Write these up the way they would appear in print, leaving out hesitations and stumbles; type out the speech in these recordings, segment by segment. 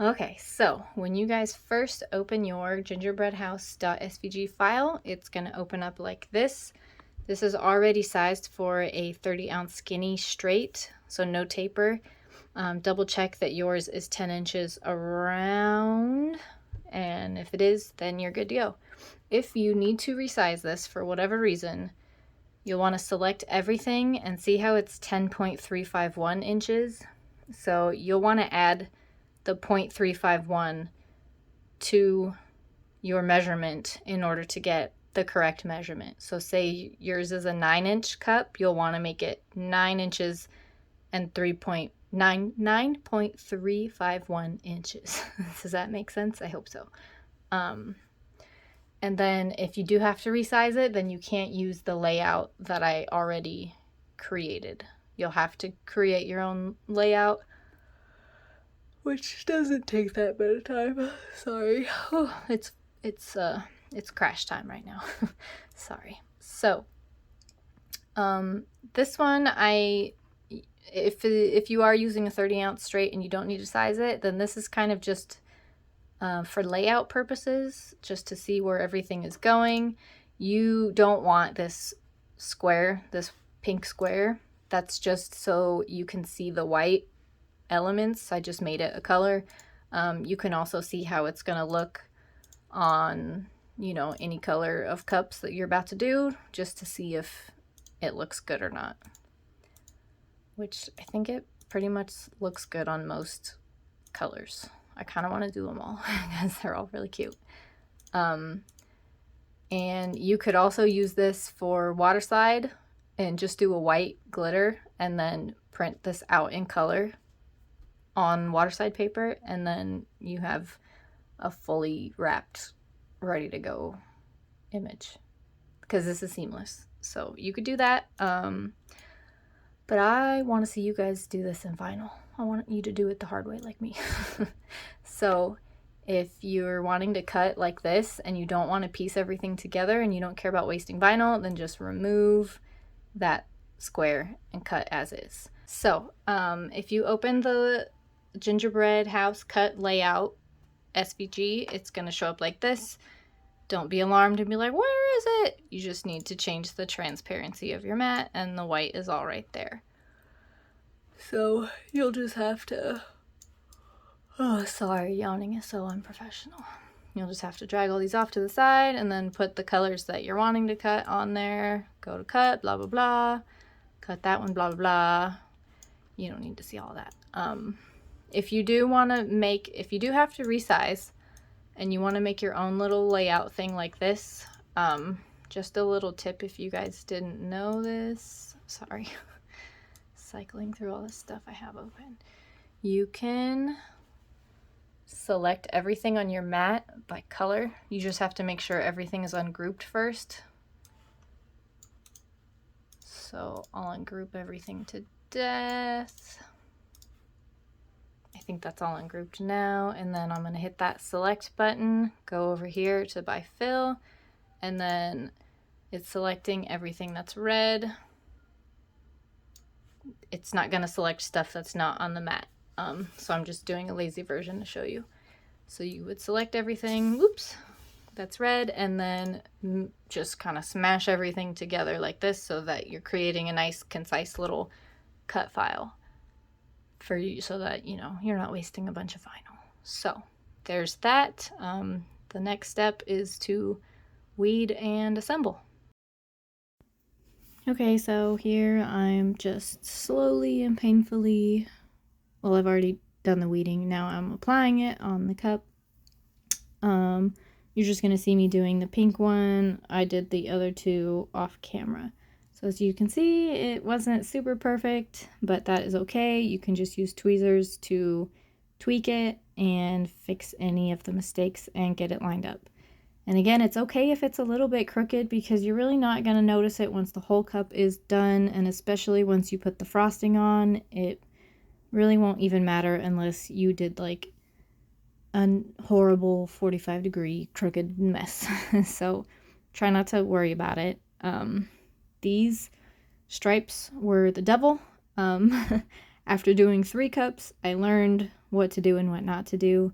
Okay, so when you guys first open your Gingerbread House SVG file, it's going to open up like this. This is already sized for a 30-ounce skinny straight, so no taper. Double check that yours is 10 inches around, and if it is, then you're good to go. If you need to resize this for whatever reason, you'll want to select everything and see how it's 10.351 inches. So you'll want to add the 0.351 to your measurement in order to get the correct measurement. So say yours is a 9-inch cup, you'll want to make it 9 inches and 9.351 inches. Does that make sense? I hope so. And then if you do have to resize it, then you can't use the layout that I already created. You'll have to create your own layout, which doesn't take that bit of time. Sorry. Oh, it's crash time right now. Sorry. So, this one, if you are using a 30-ounce straight and you don't need to size it, then this is kind of just for layout purposes, just to see where everything is going. You don't want this square, this pink square. That's just so you can see the white elements. I just made it a color. You can also see how it's going to look on, you know, any color of cups that you're about to do, just to see if it looks good or not. Which I think it pretty much looks good on most colors. I kind of want to do them all because they're all really cute. And you could also use this for water slide and just do a white glitter and then print this out in color on water slide paper, and then you have a fully wrapped, ready to go image, because this is seamless. So you could do that, but I want to see you guys do this in vinyl. I want you to do it the hard way like me. So if you're wanting to cut like this and you don't want to piece everything together and you don't care about wasting vinyl, then just remove that square and cut as is. So if you open the Gingerbread House Cut Layout SVG, it's going to show up like this. Don't be alarmed and be like, where is it? You just need to change the transparency of your mat, and the white is all right there. So you'll just have to, oh sorry, yawning is so unprofessional. You'll just have to drag all these off to the side and then put the colors that you're wanting to cut on there. Go to cut, blah blah blah, cut that one, blah blah blah. You don't need to see all that. If you do have to resize and you want to make your own little layout thing like this, just a little tip if you guys didn't know this, sorry, cycling through all this stuff I have open. You can select everything on your mat by color. You just have to make sure everything is ungrouped first. So I'll ungroup everything to death. I think that's all ungrouped now, and then I'm going to hit that select button, go over here to by fill, and then it's selecting everything that's red. It's not going to select stuff that's not on the mat, so I'm just doing a lazy version to show you. So you would select everything, whoops, that's red, and then just kind of smash everything together like this so that you're creating a nice concise little cut file for you, so that you know you're not wasting a bunch of vinyl. So there's that. The next step is to weed and assemble. Okay, so here I'm just slowly and painfully, well, I've already done the weeding, now I'm applying it on the cup. You're just gonna see me doing the pink one. I did the other two off camera. So as you can see, it wasn't super perfect, but that is okay. You can just use tweezers to tweak it and fix any of the mistakes and get it lined up. And again, it's okay if it's a little bit crooked because you're really not going to notice it once the whole cup is done, and especially once you put the frosting on, it really won't even matter unless you did like a horrible 45-degree crooked mess. So try not to worry about it. These stripes were the devil. after doing 3 cups, I learned what to do and what not to do.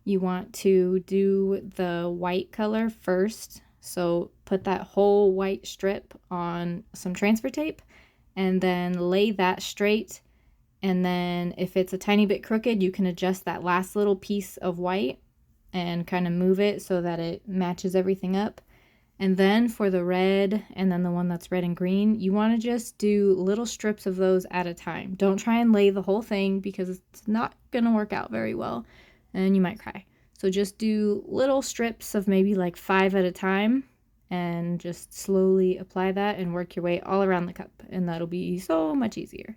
You want to do the white color first. So put that whole white strip on some transfer tape and then lay that straight. And then if it's a tiny bit crooked, you can adjust that last little piece of white and kind of move it so that it matches everything up. And then for the red, and then the one that's red and green, you want to just do little strips of those at a time. Don't try and lay the whole thing because it's not going to work out very well and you might cry. So just do little strips of maybe like 5 at a time and just slowly apply that and work your way all around the cup, and that'll be so much easier.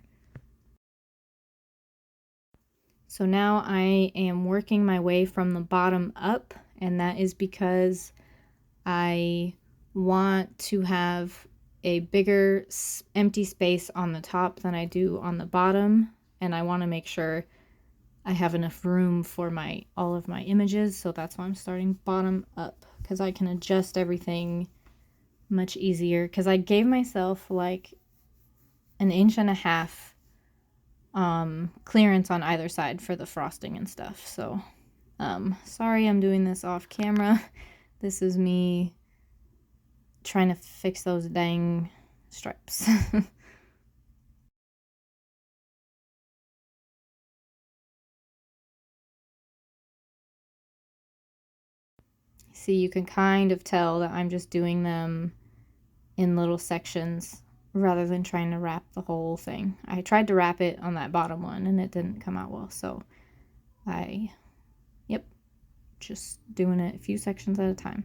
So now I am working my way from the bottom up, and that is because I want to have a bigger empty space on the top than I do on the bottom, and I want to make sure I have enough room for all of my images, so that's why I'm starting bottom up, because I can adjust everything much easier, because I gave myself like 1.5 inch clearance on either side for the frosting and stuff. So sorry I'm doing this off camera. This is me trying to fix those dang stripes. See, you can kind of tell that I'm just doing them in little sections rather than trying to wrap the whole thing. I tried to wrap it on that bottom one and it didn't come out well, so just doing it a few sections at a time.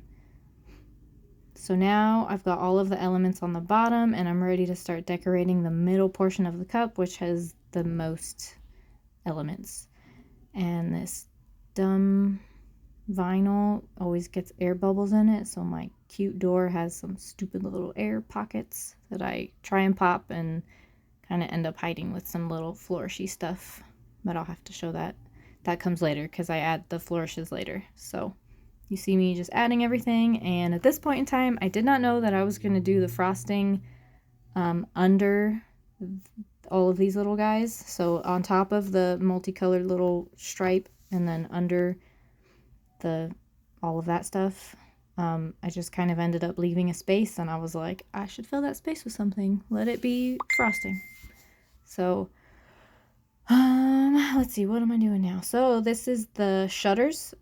So now I've got all of the elements on the bottom and I'm ready to start decorating the middle portion of the cup, which has the most elements. And this dumb vinyl always gets air bubbles in it, so my cute door has some stupid little air pockets that I try and pop and kind of end up hiding with some little flourishy stuff, but I'll have to show that. That comes later because I add the flourishes later. So you see me just adding everything, and at this point in time I did not know that I was going to do the frosting under all of these little guys. So on top of the multicolored little stripe and then under all of that stuff, I just kind of ended up leaving a space, and I was like, I should fill that space with something. Let it be frosting. So let's see, what am I doing now? So this is the shutters.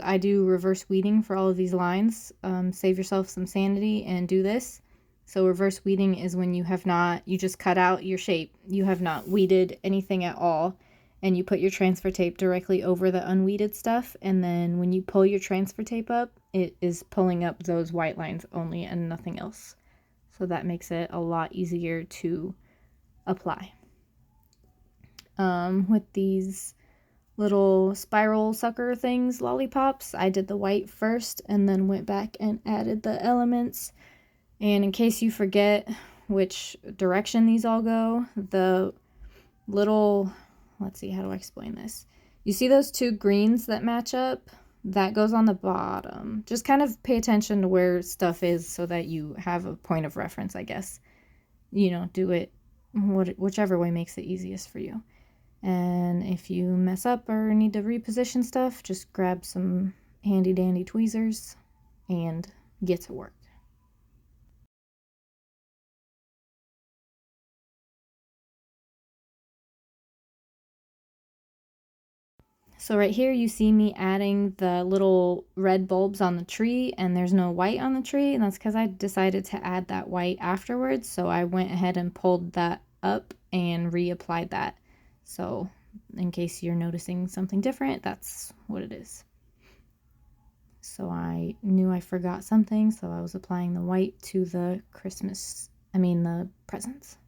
I do reverse weeding for all of these lines. Save yourself some sanity and do this. So reverse weeding is when you just cut out your shape. You have not weeded anything at all, and you put your transfer tape directly over the unweeded stuff, and then when you pull your transfer tape up, it is pulling up those white lines only and nothing else. So that makes it a lot easier to apply. With these little spiral sucker things, lollipops, I did the white first and then went back and added the elements. And in case you forget which direction these all go, the little, let's see, how do I explain this? You see those 2 greens that match up? That goes on the bottom. Just kind of pay attention to where stuff is so that you have a point of reference, I guess. You know, do it whichever way makes it easiest for you. And if you mess up or need to reposition stuff, just grab some handy dandy tweezers and get to work. So right here you see me adding the little red bulbs on the tree, and there's no white on the tree, and that's because I decided to add that white afterwards. So I went ahead and pulled that up and reapplied that. So in case you're noticing something different, that's what it is. So I knew I forgot something, so I was applying the white to the the presents.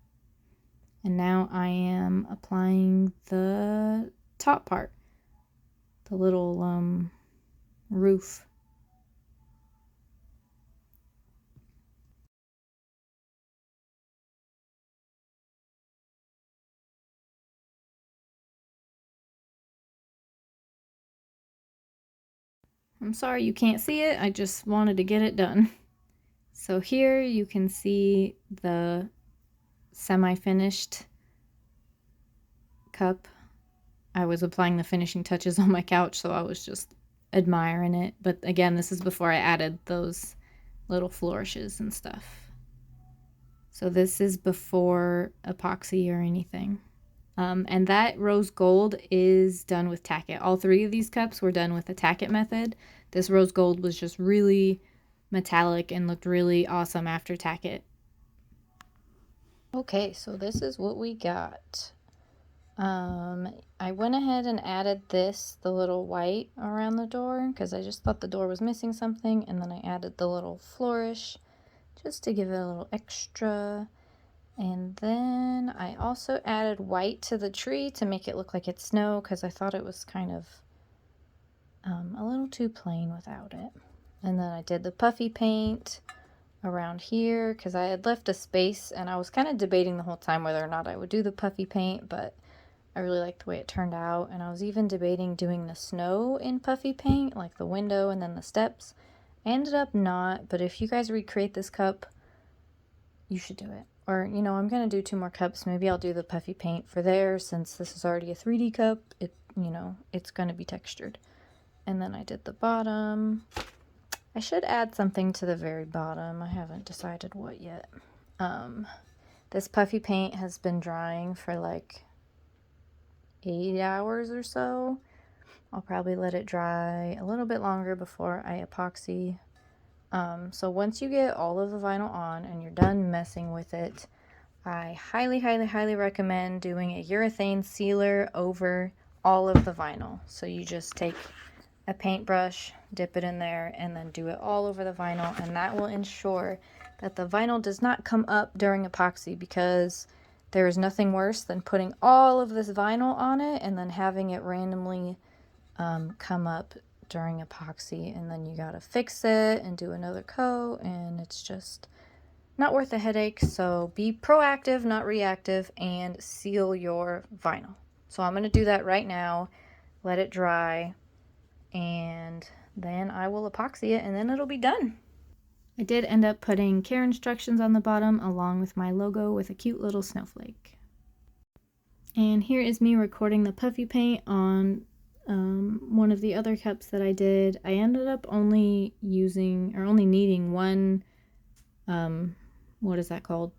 And now I am applying the top part, the little roof. I'm sorry you can't see it, I just wanted to get it done. So here you can see the semi-finished cup, I was applying the finishing touches on my couch, so I was just admiring it. But again, this is before I added those little flourishes and stuff. So this is before epoxy or anything. And that rose gold is done with tack it. All three of these cups were done with the tack it method. This rose gold was just really metallic and looked really awesome after tack it. Okay, so this is what we got. I went ahead and added this, the little white around the door, because I just thought the door was missing something, and then I added the little flourish just to give it a little extra. And then I also added white to the tree to make it look like it's snow, because I thought it was kind of a little too plain without it. And then I did the puffy paint around here because I had left a space, and I was kind of debating the whole time whether or not I would do the puffy paint, but I really liked the way it turned out. And I was even debating doing the snow in puffy paint, like the window and then the steps. I ended up not, but if you guys recreate this cup, you should do it. Or, you know, I'm going to do 2 more cups. Maybe I'll do the puffy paint for there, since this is already a 3D cup. It, you know, it's going to be textured. And then I did the bottom. I should add something to the very bottom. I haven't decided what yet. This puffy paint has been drying for like 8 hours or so. I'll probably let it dry a little bit longer before I epoxy. So once you get all of the vinyl on and you're done messing with it, I highly, highly, highly recommend doing a urethane sealer over all of the vinyl. So you just take a paintbrush, dip it in there, and then do it all over the vinyl, and that will ensure that the vinyl does not come up during epoxy, because there is nothing worse than putting all of this vinyl on it and then having it randomly come up during epoxy, and then you gotta fix it and do another coat, and it's just not worth the headache. So be proactive, not reactive, and seal your vinyl. So I'm gonna do that right now, let it dry, and then I will epoxy it, and then it'll be done. I did end up putting care instructions on the bottom along with my logo with a cute little snowflake. And here is me recording the puffy paint on one of the other cups that I did. I ended up only needing one, what is that called?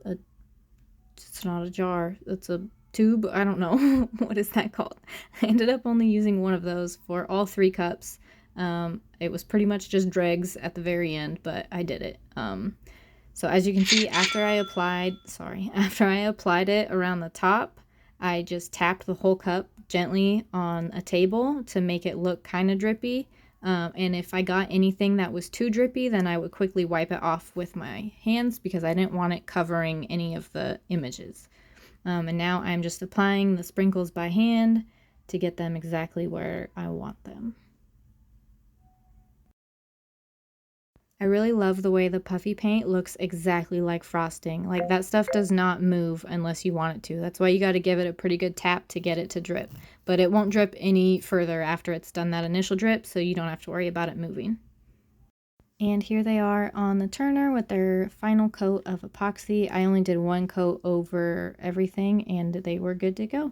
It's not a jar, it's a tube, I don't know. What is that called? I ended up only using one of those for all 3 cups. It was pretty much just dregs at the very end, but I did it. So as you can see, after I applied it around the top, I just tapped the whole cup gently on a table to make it look kind of drippy. And if I got anything that was too drippy, then I would quickly wipe it off with my hands, because I didn't want it covering any of the images. And now I'm just applying the sprinkles by hand to get them exactly where I want them. I really love the way the puffy paint looks exactly like frosting. Like, that stuff does not move unless you want it to. That's why you got to give it a pretty good tap to get it to drip. But it won't drip any further after it's done that initial drip, so you don't have to worry about it moving. And here they are on the turner with their final coat of epoxy. I only did 1 coat over everything, and they were good to go.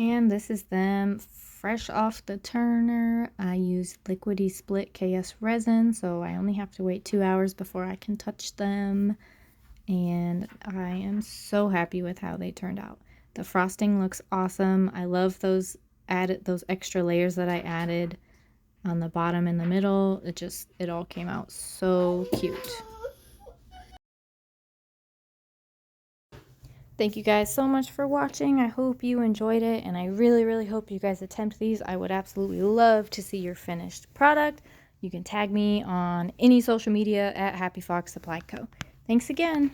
And this is them fresh off the turner. I used Liquidity Split KS resin, so I only have to wait 2 hours before I can touch them. And I am so happy with how they turned out. The frosting looks awesome. I love those extra layers that I added on the bottom and the middle. It all came out so cute. Thank you guys so much for watching. I hope you enjoyed it, and I really, really hope you guys attempt these. I would absolutely love to see your finished product. You can tag me on any social media at Happy Fox Supply Co. Thanks again.